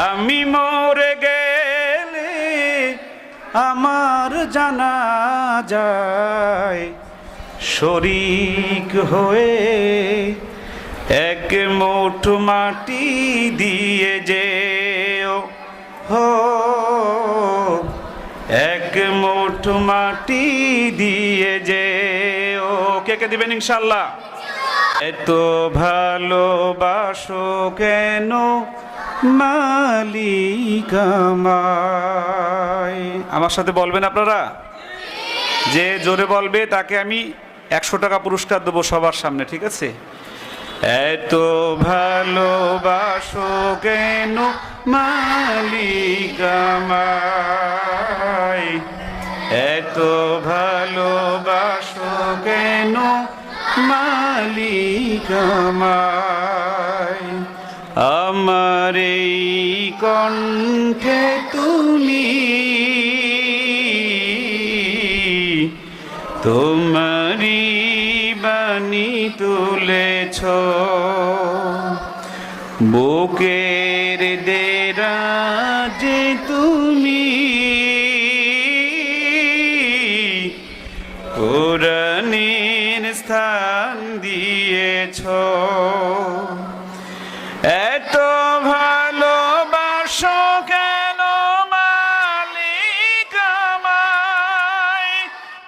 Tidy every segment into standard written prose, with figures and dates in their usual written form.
আমি মরে গেলে আমার জানাজায় শরীক হয়ে এক মুঠো মাটি দিয়ে যেও হো, এক মুঠো মাটি দিয়ে যেও। কে কে দিবেন ইনশাআল্লাহ? এত ভালোবাসো কেন মালিক আমায়? আমার সাথে বলবেন আপনারা? যে জোরে বলবে তাকে আমি 100 টাকা পুরস্কার দেবো সবার সামনে, ঠিক আছে? এত ভালোবাসো কেন মালিক আমায়, এত ভালোবাসো কেন মালিক আমায়। আমার এই কণ্ঠে তুমি তোমারি বাণী তুলেছ, বুকের দেরাজে তুমি কোরআনের স্থান দিয়েছ। এত ভালোবাসো কেন মালিক আমায়,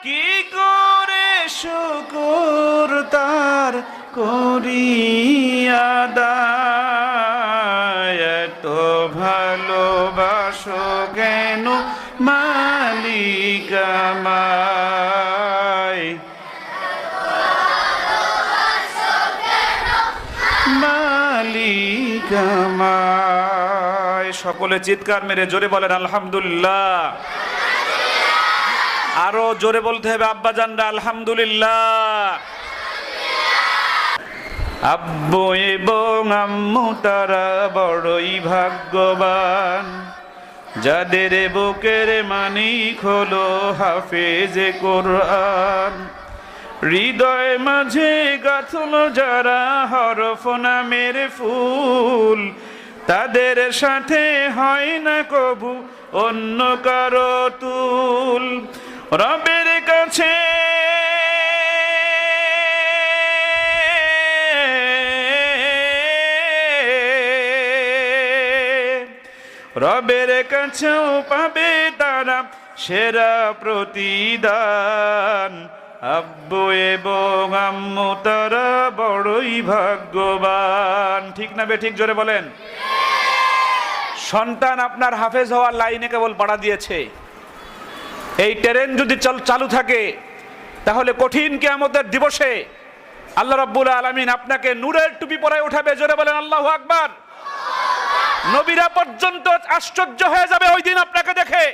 কি করে শুকর তার করি আদায়। এত ভালোবাসো কেন মালিক আমায়, মালিক আমায়। সকলে চিৎকার মেরে জোরে বলেন আলহামদুলিল্লাহ। আরো জোরে বলতে হবে আব্বাজানরা আলহামদুলিল্লাহ। আব্বু এবং আম্মু তারা বড়ই ভাগ্যবান, যাদের বুকের মানিক হলো হাফেজে কোরআন। হৃদয় মাঝে গাঁথলো যারা হরফ নামের ফুল, তাদের সাথে হয় না কবু অন্য কারো তুল। রবের কাছে রবের কাছেও পাবে তারা সেরা প্রতিদান। আব্বু এবং আম্মু তারা বড়ই ভাগ্যবান। ঠিক না বেঠিক? জোরে বলেন। সন্তান আপনার হাফেজ হওয়ার লাইনে কেবল পাড়া দিয়েছে। এই ট্রেন যদি চালু থাকে তাহলে কঠিন কিয়ামতের দিবসে আল্লাহ রাব্বুল আলামিন আপনাকে নূরের টুপি পরায় উঠাবে। জোরে বলেন আল্লাহু আকবার। নবীরা পর্যন্ত আশ্চর্য হয়ে যাবে ওই দিন আপনাকে দেখে।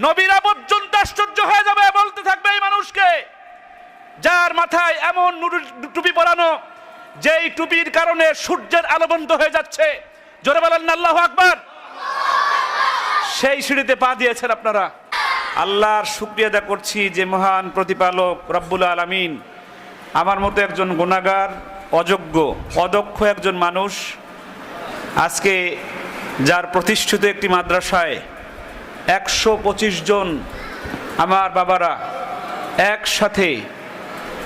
নবীরা পর্যন্ত আশ্চর্য হয়ে যাবে, বলতে থাকবে এই মানুষকে যার মাথায় এমন নূরের টুপি পরানো, যেই টুপির কারণে সূর্যের আলো বন্ধ হয়ে যাচ্ছে। জোরে বলেন আল্লাহু আকবার। সেই সিঁড়িতে পা দিয়েছেন আপনারা। আল্লাহর শুকরিয়া আদায় করছি যে মহান প্রতিপালক রব্বুল আলামিন আমার মতো একজন গুনাহগার, অযোগ্য, অদক্ষ একজন মানুষ আজকে যার প্রতিষ্ঠিত একটি মাদ্রাসায় 125 জন আমার বাবারা একসাথে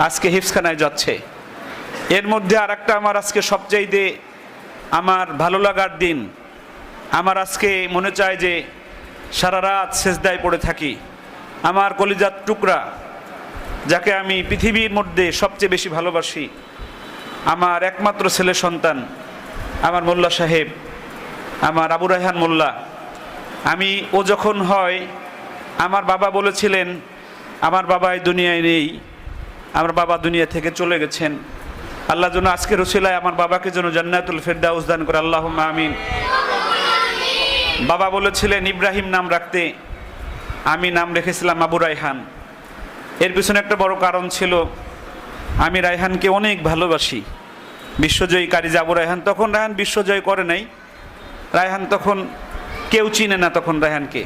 আজকে হিফজখানায় যাচ্ছে। এর মধ্যে আর একটা আমার আজকে সবচাইতে আমার ভালো লাগার দিন। আমার আজকে মনে চায় যে সারা রাত সেজদায় পড়ে থাকি। আমার কলিজার টুকরা, যাকে আমি পৃথিবীর মধ্যে সবচেয়ে বেশি ভালোবাসি, আমার একমাত্র ছেলে সন্তান, আমার মোল্লা সাহেব, আমার আবু রায়হান মোল্লা। ও যখন হয়, আমার বাবা বলেছিলেন আমার বাবা এই দুনিয়ায় নেই, আমার বাবা দুনিয়া থেকে চলে গেছেন। আল্লাহ যেন আজকের উসিলায় আমার বাবাকে যেন জান্নাতুল ফেরদাউস দান করে, আল্লাহুম্মা আমিন। বাবা বলেছিলেন ইব্রাহিম নাম রাখতে, আমি নাম রেখেছিলাম আবু রায়হান। এর পিছনে একটা বড় কারণ ছিল, আমি রায়হানকে অনেক ভালোবাসি। বিশ্বজয়ী কারিজা আবু রায়হান, তখন রায়হান বিশ্বজয় করে নাই, রায়হান তখন কেউ চিনে না তখন রায়হানকে।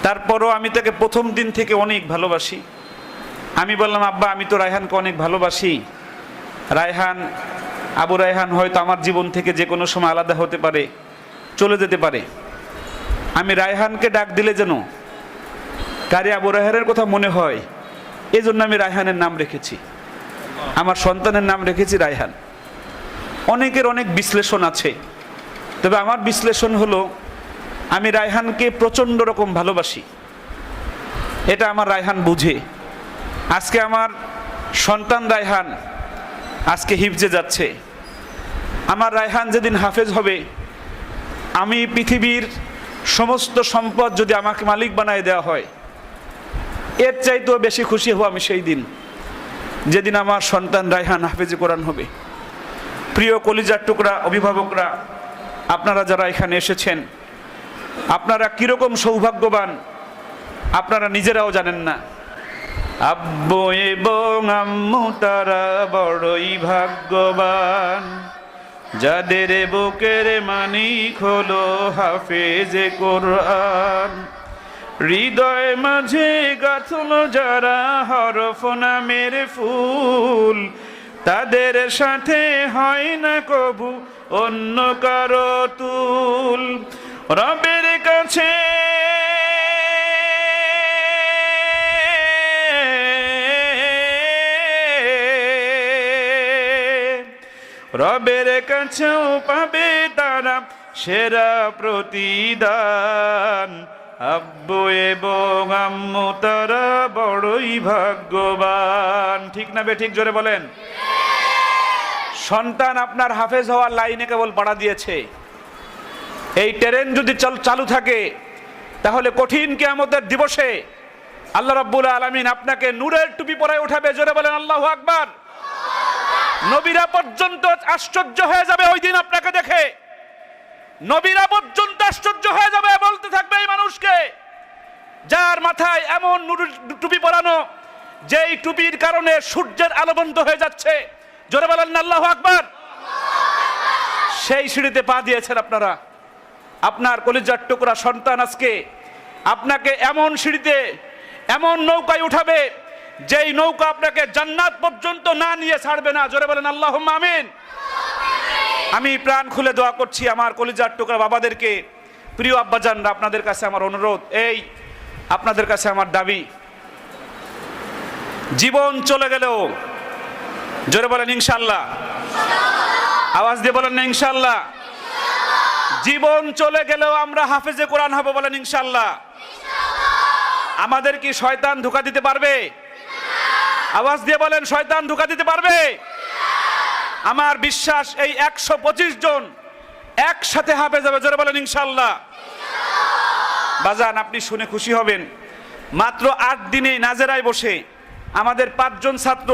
তারপরও আমি তাকে প্রথম দিন থেকে অনেক ভালোবাসি। আমি বললাম আব্বা আমি তো রায়হানকে অনেক ভালোবাসি, আবু রায়হান হয়তো আমার জীবন থেকে যে কোনো সময় আলাদা হতে পারে, চলে যেতে পারে। আমি রায়হানকে ডাক দিলে যেন কারি আবু রায়হানের কথা মনে হয়, এই জন্য আমি রায়হানের নাম রেখেছি, আমার সন্তানের নাম রেখেছি রায়হান। অনেকের অনেক বিশ্লেষণ আছে, তবে আমার বিশ্লেষণ হলো আমি রায়হানকে প্রচণ্ড রকম ভালোবাসি, এটা আমার রায়হান বুঝে। আজকে আমার সন্তান রায়হান আজকে হিফজে যাচ্ছে। আমার রায়হান যেদিন হাফেজ হবে, আমি পৃথিবীর সমস্ত সম্পদ যদি আমাকে মালিক বানায় দেওয়া হয়, এর চাইতেও বেশি খুশি হব আমি সেই দিন, যেদিন আমার সন্তান রায়হান হাফেজে কোরআন হবে। প্রিয় কলিজার টুকরা অভিভাবকরা, আপনারা যারা এখানে এসেছেন, আপনারা কিরকম সৌভাগ্যবান আপনারা নিজেরাও জানেন না। আব্বু এবং আম্মু তারা বড়ই ভাগ্যবান, যাদের বুকের মানিক হলো হাফেজে কোরআন। হৃদয় মাঝে গাঁথলো যারা হরফ নামের ফুল, তাদের সাথে হয় না কবু অন্য কারো তুল। রবের কাছে রবের কাছেও পাবে তারা সেরা প্রতিদান। আব্বু এবং আম্মু তারা বড়ই ভাগ্যবান। ঠিক না বেঠিক? জোরে বলেন। সন্তান আপনার হাফেজ হওয়ার লাইনে কেবল পাড়া দিয়েছে। এই ট্রেন যদি চালু থাকে, তাহলে কঠিন কিয়ামতের দিবসে আল্লাহ রাব্বুল আলামিন আপনাকে নূরের টুপি পরায় উঠাবে। জোরে বলেন আল্লাহু আকবার। নবীরা পর্যন্ত আশ্চর্য হয়ে যাবে ওই দিন আপনাকে দেখে। নবীরা পর্যন্ত আশ্চর্য হয়ে যাবে, বলতে থাকবে এই মানুষকে, যার মাথায় এমন নূরের টুপি পরানো, যেই টুপির কারণে সূর্যের আলো বন্ধ হয়ে যাচ্ছে। জোরে বলেন আল্লাহু আকবার। সেই সিঁড়িতে পা দিয়েছেন আপনারা। আপনার কলিজার টুকরা সন্তান আজকে আপনাকে এমন সিঁড়িতে, এমন নৌকায় উঠাবে, যেই নৌকা আপনাকে জান্নাত পর্যন্ত না নিয়ে ছাড়বে না। জোরে বলেন আল্লাহুম্মা আমিন। আমি প্রাণ খুলে দোয়া করছি আমার কলিজার টুকরা বাবাদেরকে। প্রিয় আব্বাজানরা, আপনাদের কাছে আমার অনুরোধ, এই আপনাদের কাছে আমার দাবি, জীবন চলে গেলেও, জোরে বলেন ইনশাআল্লাহ, আওয়াজ দিয়ে বলেন না ইনশাআল্লাহ, জীবন চলে গেলেও আমরা হাফেজে কোরআন হব, বলেন ইনশাআল্লাহ। আমাদের কি শয়তান ধোঁকা দিতে পারবে? আওয়াজ দিয়ে বলেন, শয়তান ধোঁকা দিতে পারবে? আমার বিশ্বাস এই 125 জন একসাথে হাফেজ হবে। জোরে বলেন ইনশাআল্লাহ। বাজান, আপনি শুনে খুশি হবেন, মাত্র 8 দিনে নাজেরায় বসে আমাদের 5 জন ছাত্র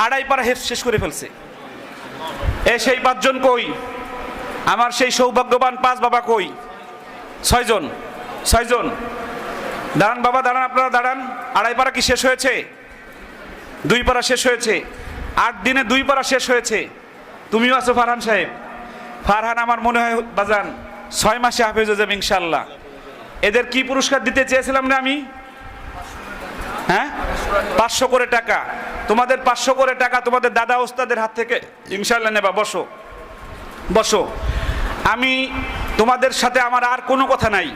2.5 পারা হেফজ শেষ করে ফেলছে। সেই 5 জন কই? আমার সেই সৌভাগ্যবান 5 বাবা কই? 6 জন। 6 জন দাঁড়ান বাবা, দাঁড়ান, আপনারা দাঁড়ান। 2.5 পারা কি শেষ হয়েছে? 2 পারা শেষ হয়েছে। 8 দিনে 2 পারা শেষ হয়েছে। তুমিও আছো ফারহান সাহেব। ফারহান আমার মনে হয় বাজান 6 মাসে হাফেজ হয়ে যাবে ইনশাআল্লাহ। এদের কি পুরস্কার দিতে চেয়েছিলাম না আমি? হ্যাঁ, 500 করে টাকা। তোমাদের 500 করে টাকা তোমাদের দাদা ওস্তাদের হাত থেকে ইনশাআল্লাহ নেবা। বসো বসো। আমি তোমাদের সাথে আমার আর কোনো কথা নাই।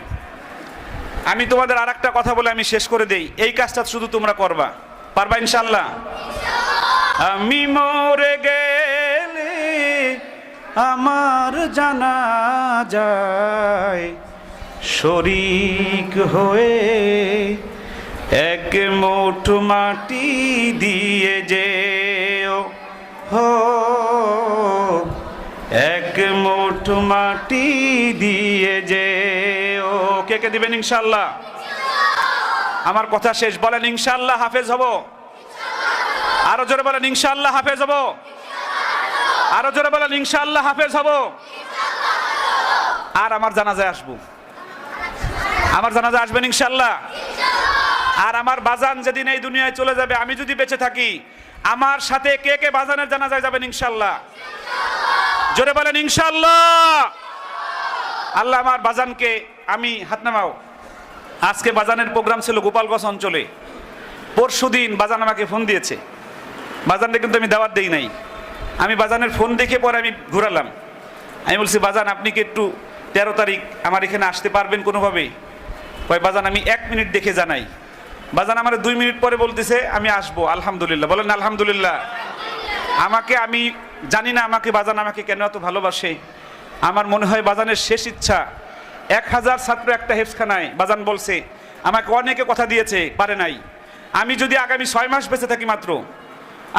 আমি তোমাদের আর একটা কথা বলে আমি শেষ করে দেই। এই কাজটা শুধু তোমরা করবা, পারবা ইনশাআল্লাহ? আমি মরে গেলে আমার জানাজায় শরীক হয়ে এক মুঠো মাটি দিয়ে যেও, হো এক মুঠো মাটি দিয়ে যেও। কে কে দিবেন ইনশাআল্লাহ? আমার কথা শেষ। বলেন ইনশাআল্লাহ হাফেজ হব। আরো জোরে বলেন ইনশাআল্লাহ হাফেজ হব। আরো জোরে বলেন ইনশাআল্লাহ হাফেজ হব। আর আমার জানাজায় আসবো, আমার জানাজায় আসবেন ইনশাআল্লাহ। আর আমার বাজান যেদিন এই দুনিয়ায় চলে যাবে, আমি যদি বেঁচে থাকি, আমার সাথে কে কে বাজানের জানাজায় যাবেন ইনশাআল্লাহ? জোরে বলেন ইনশাআল্লাহ। আল্লাহ আমার বাজানকে, আমি হাত নামাও। আজকে বাজানের প্রোগ্রাম ছিল গোপালগঞ্জ অঞ্চলে। পরশুদিন বাজান আমাকে ফোন দিয়েছে। বাজানকে কিন্তু আমি দাওয়াত দেই নাই। আমি বাজানের ফোন দেখে পরে আমি ঘুরালাম। আমি বলছি, বাজান আপনি কি একটু 13 তারিখ আমার এখানে আসতে পারবেন কোনোভাবে? কয় বাজান আমি 1 মিনিট দেখে জানাই। বাজান আমার 2 মিনিট পরে বলতেছে আমি আসবো। আলহামদুলিল্লাহ, বলেন আলহামদুলিল্লাহ। আমি জানি না বাজান আমাকে কেন এত ভালোবাসে। আমার মনে হয় বাজানের শেষ ইচ্ছা 1000 ছাত্র একটা হেফজখানায়, বাজান বলছে আমাকে অনেকে কথা দিয়েছে, পারে নাই। আমি যদি আগামী 6 মাস বেঁচে থাকি, মাত্র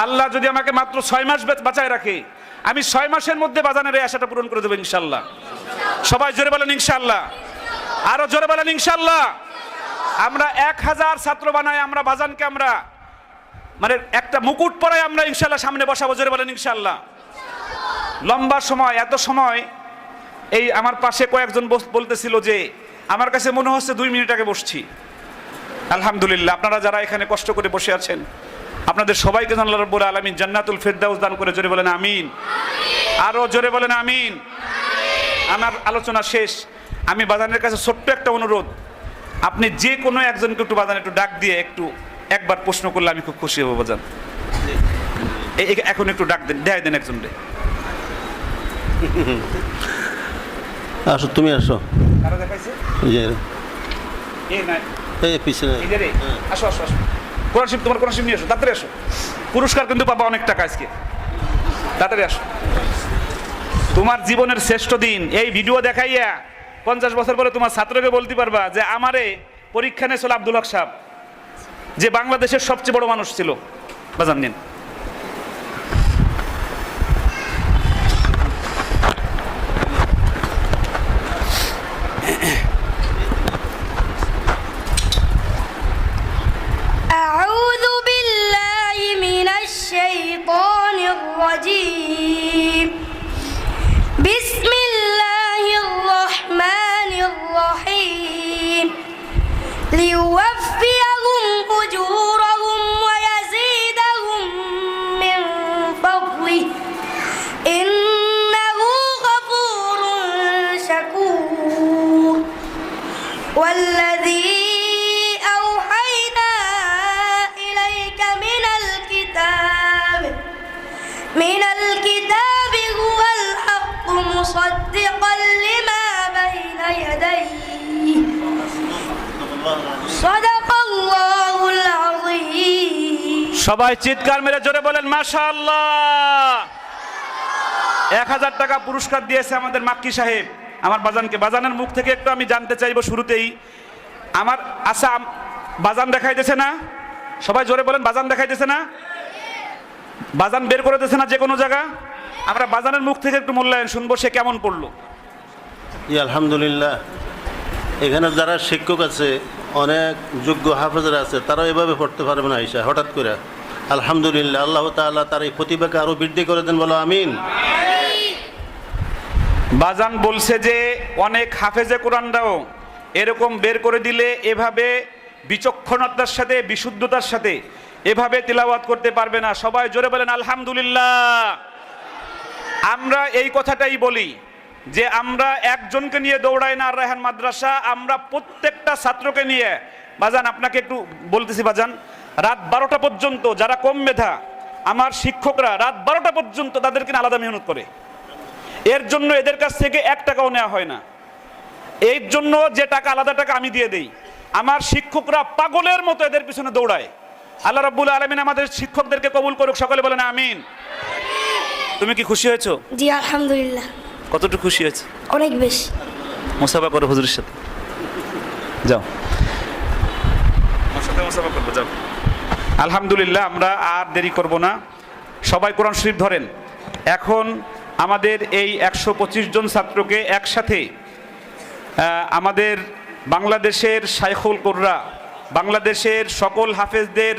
আল্লাহ যদি আমাকে মাত্র 6 মাস বাঁচায় রাখে, আমি 6 মাসের মধ্যে বাজানের এই আশাটা পূরণ করে দেবো ইনশাল্লাহ। সবাই জোরে বলেন ইনশাল্লাহ, আরো জোরে বলেন ইনশাল্লাহ। আমরা 1000 ছাত্র বানাই, আমরা বাজানকে আমরা মানে একটা মুকুট পরাই আমরা ইনশাল্লাহ সামনে বসাবো। জোরে বলেন ইনশাল্লাহ। লম্বা সময়, এত সময় এই আমার পাশে কয়েকজন বলতেছিল যে আমার কাছে মনে হচ্ছে 2 মিনিট আগে বসছি। আলহামদুলিল্লাহ, আপনারা যারা এখানে কষ্ট করে বসে আছেন, আপনাদের সবাইকে আল্লাহ রাব্বুল আলামিন জান্নাতুল ফেরদাউস দান করে। জোরে বলেন আমিন, আরো জোরে বলেন আমিন। আমার আলোচনা শেষ। আমি বাজানের কাছে ছোট্ট একটা অনুরোধ, আপনি যে কোনো একজনকে একটু বাজান একটু ডাক দিয়ে একবার প্রশ্ন করলে আমি খুব খুশি হব। বাজান এখন একটু ডাক দেন, দেয় দেন একজন রে। আসো, তুমি আসো। কারা দেখাইছে? এই পিছনে আসো আসো আসো। কোরআন শরীফ, তোমার কোরআন শরীফ নিয়ে আসো, তাড়াতাড়ি আসো। পুরস্কার কিন্তু পাবা অনেক টাকা আজকে, তাড়াতাড়ি আসো। তোমার জীবনের শ্রেষ্ঠ দিন এই ভিডিও দেখাইয়া 50 বছর পরে তোমার ছাত্রকে বলতে পারবা যে আমারে পরীক্ষা নিয়েছিল আব্দুল হক সাহেব, যে বাংলাদেশের সবচেয়ে বড় মানুষ ছিল। বাজান নিন। أعوذ بالله من الشيطان الرجيم. بسم الله الرحمن الرحيم. ليوفيهم أجورهم ويزيدهم من فضله إنه غفور شكور. والذي أوحينا إليك من الكتاب هو الحق مصدقا لما بين يديه. صدق الله العظيم. সবাই চিৎকার মেরে জোরে বলেন মাশাআল্লাহ। 1000 টাকা পুরস্কার দিয়েছে আমাদের মাক্কি সাহেব আমার বাজানকে। বাজানের মুখ থেকে একটু আমি জানতে চাইবো শুরুতেই, আমার আশা বাজান দেখাইতেছে না? সবাই জোরে বলেন, বাজান দেখাইতেছে না? বাজান বের করে দিতেছে না যে কোনো জায়গা? আমরা বাজানের মুখ থেকে একটু মূল্যায়ন শুনবো, সে কেমন পড়লো। আলহামদুলিল্লাহ, এখানে যারা শিক্ষক আছে, অনেক যোগ্য হাফেজরা আছে, তারা এভাবে পড়তে পারবে না আইসা হঠাৎ করে। আলহামদুলিল্লাহ, আল্লাহ তাআলা তার এই প্রতিভাকে আরো বৃদ্ধি করে দেন, বলো আমিন। বাজান বলছে যে অনেক হাফেজে কোরআনরাও এরকম বের করে দিলে এভাবে বিচক্ষণতার সাথে, বিশুদ্ধতার সাথে এভাবে তিলাওয়াত করতে পারবে না। সবাই জোরে বলেন আলহামদুলিল্লাহ। আমরা এই কথাটাই বলি যে আমরা একজনকে নিয়ে দৌড়াই না আর রায়হান মাদ্রাসা, আমরা প্রত্যেকটা ছাত্রকে নিয়ে। বাজান আপনাকে একটু বলতেছি, বাজান রাত 12টা পর্যন্ত যারা কম মেধা, আমার শিক্ষকরা রাত 12টা পর্যন্ত তাদেরকে আলাদা মেহনত করে। এর জন্য এদের কাছ থেকে 1 টাকাও নেওয়া হয় না। এর জন্য যে টাকা, আলাদা টাকা আমি দিয়ে দেই। আমার শিক্ষকরা পাগলের মতো এদের পিছনে দৌড়ায়। আল্লাহ রাব্বুল আলামিন আমাদের শিক্ষকদেরকে কবুল করুক, সকলে বলেন আমিন। তুমি কি খুশি হয়েছো? জি আলহামদুলিল্লাহ। কতটুকু খুশি হয়েছে? অনেক বেশি। মুসাফা করো হুজুরের সাথে, যাও আমার সাথে মুসাফা করবো, যাও। আলহামদুলিল্লাহ, আমরা আর দেরি করব না, সবাই কোরআন শরীফ ধরেন। এখন আমাদের এই 125 জন ছাত্রকে একসাথে আমাদের বাংলাদেশের শাইখুল কুররা, বাংলাদেশের সকল হাফেজদের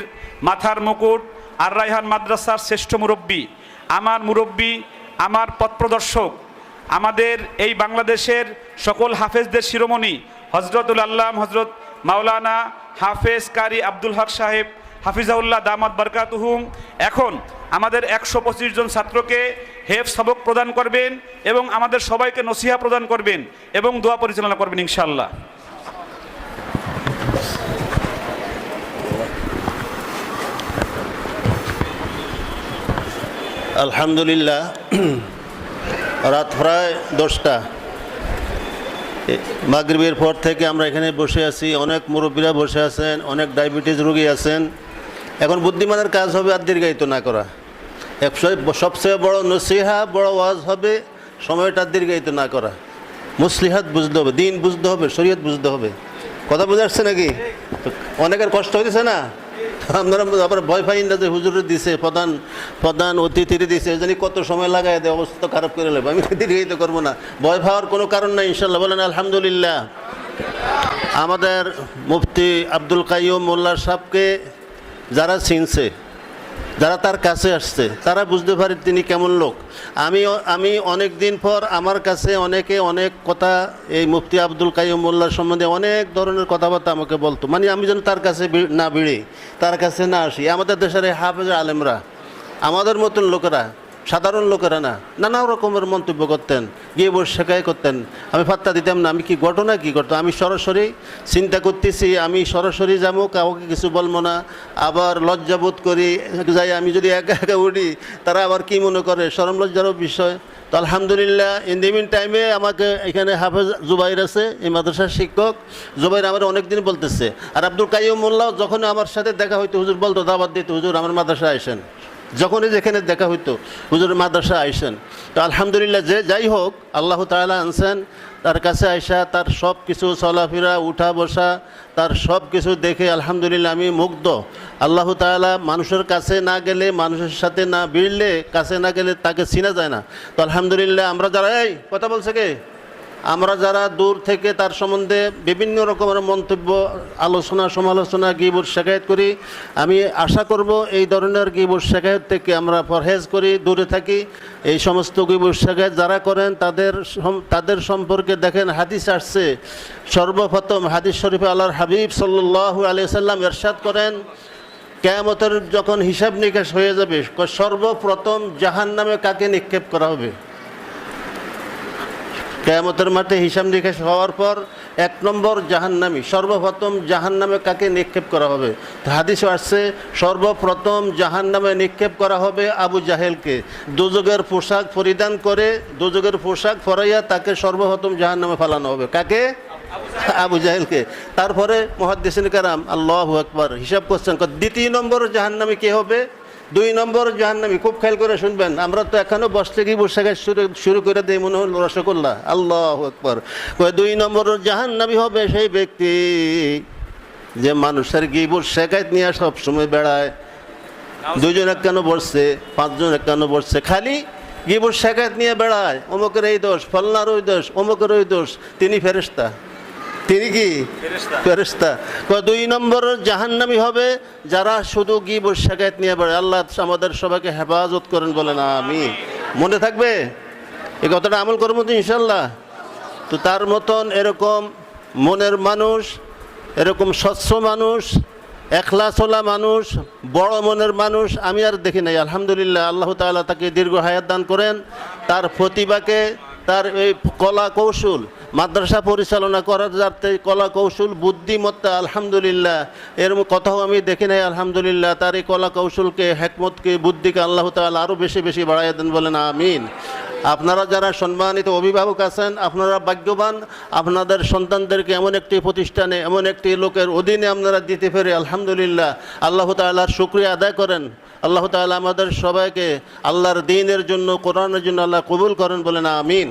মাথার মুকুট, আর রায়হান মাদ্রাসার শ্রেষ্ঠ মুরব্বী, আমার মুরব্বী, আমার পথপ্রদর্শক, আমাদের এই বাংলাদেশের সকল হাফেজদের শিরোমণি হজরতুল আল্লাহ হজরত মাওলানা হাফেজ কারি আব্দুল হক সাহেব হাফিজাউল্লাহ দামাত বারকাতুহুম এখন আমাদের 125 জন ছাত্রকে হেফজ সবক প্রদান করবেন এবং আমাদের সবাইকে নসিহা প্রদান করবেন এবং দোয়া পরিচালনা করবেন ইনশাআল্লাহ। আলহামদুলিল্লাহ, রাত প্রায় 10টা। মাগরিবের পর থেকে আমরা এখানে বসে আছি, অনেক মুরব্বীরা বসে আছেন, অনেক ডায়াবেটিস রোগী আছেন। এখন বুদ্ধিমানের কাজ হবে আর দীর্ঘায়িত না করা। সবচেয়ে বড় নসিহা, বড় ওয়াজ হবে সময়টা দীর্ঘায়িত না করা। মুসলিহাত বুঝতে হবে, দিন বুঝতে হবে, শরীয়ত বুঝতে হবে। কথা বুঝে আসছে নাকি? অনেকের কষ্ট হইতেছে না? আপনারা আবার ভয় পাইন না যে হুজুরে দিছে, প্রধান অতিথিরে দিছে, জানি কত সময় লাগাই দেয়, অবস্থা তো খারাপ করে নেবে। আমি দীর্ঘায়িত করবো না, ভয় পাওয়ার কোনো কারণ নাই ইনশাল্লাহ। বলেন আলহামদুলিল্লাহ। আমাদের মুফতি আব্দুল কাইয়ুম মোল্লা সাহেবকে যারা চিনছে, যারা তার কাছে আসছে, তারা বুঝতে পারে তিনি কেমন লোক। আমি অনেক দিন পর আমার কাছে অনেকে অনেক কথা এই মুফতি আব্দুল কাইয়ুম মোল্লার সম্বন্ধে অনেক ধরনের কথাবার্তা আমাকে বলতো, মানে আমি যেন তার কাছে না ভিড়ি, তার কাছে না আসি। আমাদের দেশের এই হাফেজ আলেমরা, আমাদের মতন লোকেরা, সাধারণ লোকেরা না, নানা রকমের মন্তব্য করতেন, গিয়ে বসে শেখাই করতেন। আমি পাত্তা দিতাম না। আমি কি ঘটনা কি করতো, আমি সরাসরি চিন্তা করতেছি, আমি সরাসরি যাবো, কাউকে কিছু বলবো না। আবার লজ্জাবোধ করি, যাই আমি যদি একা একা উঠি তারা আবার কি মনে করে, শরম লজ্জারও বিষয়। তো আলহামদুলিল্লাহ, ইন দি মিন টাইমে আমাকে এখানে হাফেজ জুবাইর আছে, এই মাদ্রাসার শিক্ষক জুবাইর আমার অনেক দিন বলতেছে। আর আব্দুল কাইয়ুম মোল্লাহ যখন আমার সাথে দেখা হইতো, হুজুর বলতো, দাওয়াত দিত, হুজুর আমার মাদ্রাসা আইসেন। যখনই যেখানে দেখা হইতো, হুজুরের মাদ্রাসা আইসেন। তো আলহামদুলিল্লাহ, যে যাই হোক, আল্লাহ তাআলা আনছেন, তার কাছে আইসা তার সব কিছু চলাফেরা, উঠা বসা, তার সব কিছু দেখে আলহামদুলিল্লাহ আমি মুগ্ধ। আল্লাহ তাআলা মানুষের কাছে না গেলে, মানুষের সাথে না ভিড়লে, কাছে না গেলে তাকে চিনা যায় না। তো আলহামদুলিল্লাহ আমরা যারা, এই কথা বলছে কে, আমরা যারা দূর থেকে তার সম্বন্ধে বিভিন্ন রকমের মন্তব্য, আলোচনা, সমালোচনা, গীবত শেখায়ত করি, আমি আশা করব এই ধরনের গীবত শেখায়ত থেকে আমরা পরহেজ করি, দূরে থাকি। এই সমস্ত গীবত শেখায়ত যারা করেন তাদের সম্পর্কে দেখেন হাদিস আসছে। সর্বপ্রথম হাদিস শরীফে আল্লাহর হাবিব সাল্লাল্লাহু আলাইহি সাল্লাম ইরশাদ করেন, কিয়ামতের যখন হিসাব নিকাশ হয়ে যাবে, সর্বপ্রথম জাহান্নামে কাকে নিক্ষেপ করা হবে? কিয়ামতের মাঠে হিসাব নিকাশ হওয়ার পর 1 নম্বর জাহান্নামী, সর্বপ্রথম জাহান্নামে কাকে নিক্ষেপ করা হবে? হাদিসে আসছে সর্বপ্রথম জাহান্নামে নিক্ষেপ করা হবে আবু জাহেলকে। দোজখের পোশাক পরিধান করে, দোজখের পোশাক পরাইয়া তাকে সর্বপ্রথম জাহান্নামে ফেলানো হবে। কাকে? আবু জাহেলকে। তারপরে মুহাদ্দিসিন কেরাম আল্লাহু আকবার হিসাব করছেন, 2 নম্বর জাহান্নামী কে হবে? 2 নম্বর জাহান্নামী। খুব খেয়াল করে শুনবেন, আমরা তো এখনো বসতে গিয়ে বসে শুরু করে দিই মনে হল রসগোল্লা। আল্লাহু আকবার। 2 নম্বর জাহান্নামী হবে সেই ব্যক্তি যে মানুষের গীবত শেখায়ত নিয়ে সবসময় বেড়ায়। 2 জন কেন বসছে, 5 জন কেন বসছে, খালি গীবত শেখায়ত নিয়ে বেড়ায়। অমুকের এই দোষ, ফলনার ওই দোষ, অমুকের ওই দোষ। তিনি ফেরেশতা। তিনি কি? ফেরেশতা। 2 নম্বর জাহান্নামী হবে যারা শুধু গীবত শেখায়ত নিয়ে বেড়ায়। আল্লাহ আমাদের সবাইকে হেফাজত করেন, বলেন আমিন। মনে থাকবে এই কথাটা, আমল করবো তো ইনশাল্লাহ। তো তার মতন এরকম মনের মানুষ, এরকম স্বচ্ছ মানুষ, এখলাসওয়ালা মানুষ, বড় মনের মানুষ আমি আর দেখি নাই। আলহামদুলিল্লাহ, আল্লাহ তাআলা তাকে দীর্ঘ হায়াত দান করেন। তার প্রতিভাকে, তার এই কলা কৌশল, মাদ্রাসা পরিচালনা করার যাতে কলা কৌশল, বুদ্ধিমত্তা, আলহামদুলিল্লাহ এর কথাও আমি দেখি নাই। আলহামদুলিল্লাহ, তার এই কলা কৌশলকে, হেকমতকে, বুদ্ধিকে আল্লাহ তাআলা আরও বেশি বেশি বাড়াইয়া দেন, বলেন আমিন। আপনারা যারা সম্মানিত অভিভাবক আছেন, আপনারা ভাগ্যবান। আপনাদের সন্তানদেরকে এমন একটি প্রতিষ্ঠানে, এমন একটি লোকের অধীনে আপনারা দিতে পেরে আলহামদুলিল্লাহ আল্লাহ তাআলার শুকরিয়া আদায় করেন। আল্লাহ তাআলা আমাদের সবাইকে আল্লাহর দ্বীনের জন্য, কোরআনের জন্য আল্লাহ কবুল করেন, বলেন আমিন।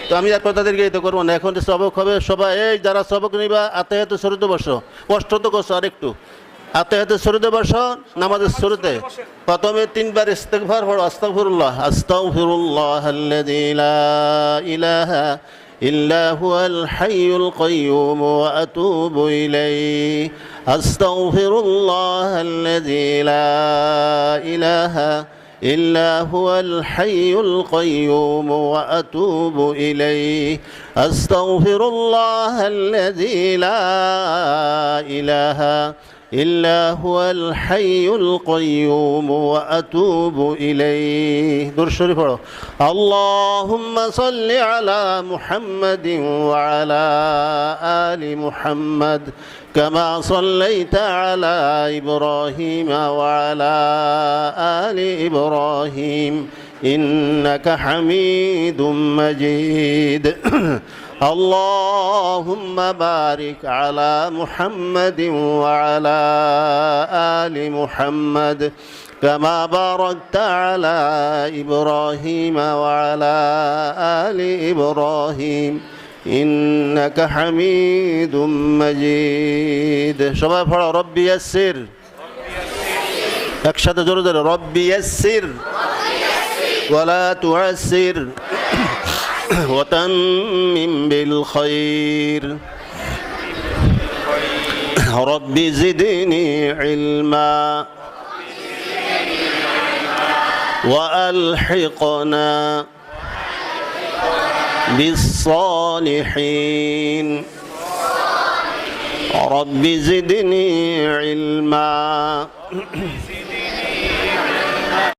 তো আমি আর কথাদেরকে এই তো করবো না, এখন সবক হবে। সবাই এই যারা সবক নিবা আতাহিয়াতে শুরুতে বসো, কষ্ট তো করছো আর একটু। আতাহিয়াতে শুরুতে বসো, নামাজের শুরুতে প্রথমে 3 বার ইস্তিগফার পড়ো। আস্তাগফিরুল্লাহ, আস্তাগফিরুল্লাহাল্লাযী লা ইলাহা ইল্লা হুয়াল হাইয়ুল কাইয়্যুম ওয়া আতুবু ইলাইহি। আস্তাগফিরুল্লাহাল্লাযী লা ইলাহা إلا هو الحي القيوم وأتوب إليه. أستغفر الله الذي لا إله إلا هو الحي القيوم وأتوب إليه. دور شريف. اللهم صل على محمد وعلى آل محمد كما صليت على إبراهيم وعلى آل إبراهيم إنك حميد مجيد. اللهم بارك على محمد وعلى آل محمد كما باركت على إبراهيم وعلى آل إبراهيم إنك حميد مجيد সবাই পড়ো রব্বি ইয়াসসির একসাথে জোরে জোরে রব্বি ইয়াসসির ওয়ালা তুআসসির وتمم بالخير رب زدني علما وألحقنا بالصالحين رب زدني علما